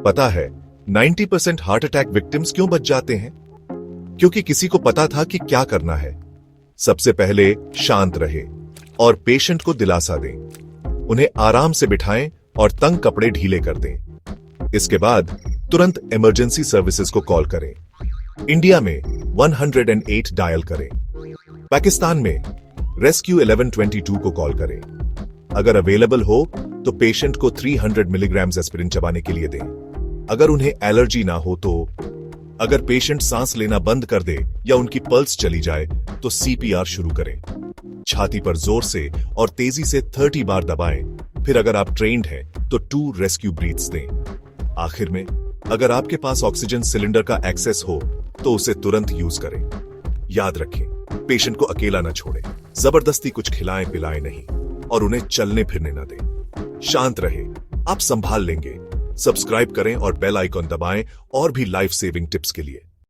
पता है 90% heart attack victims क्यों बच जाते हैं? क्योंकि किसी को पता था कि क्या करना है। सबसे पहले शांत रहे और पेशेंट को दिलासा दें। उन्हें आराम से बिठाएं और तंग कपड़े ढीले कर दें। इसके बाद तुरंत इमरजेंसी सर्विसेज को कॉल करें। इंडिया में 108 डायल करें। पाकिस्तान में रेस्क्यू 1122 को कॉल करें। अगर अवेलेबल हो तो पेशेंट को 300 मिलीग्राम एस्पिरिन चबाने के लिए दें। अगर उन्हें एलर्जी ना हो तो अगर पेशेंट सांस लेना बंद कर दे या उनकी पल्स चली जाए तो सीपीआर शुरू करें। छाती पर जोर से और तेजी से 30 बार दबाएं। फिर अगर आप ट्रेन्ड हैं तो 2 रेस्क्यू ब्रीथ्स दें। आखिर में अगर आपके पास ऑक्सीजन सिलेंडर का एक्सेस हो तो उसे तुरंत यूज करें। याद रखें, पेशेंट को अकेला न छोड़ें। जबरदस्ती कुछ खिलाएं पिलाएं नहीं और उन्हें चलने फिरने न दें। शांत रहे, आप संभाल लेंगे। सब्सक्राइब करें और बेल आइकॉन दबाएं और भी लाइफ सेविंग टिप्स के लिए।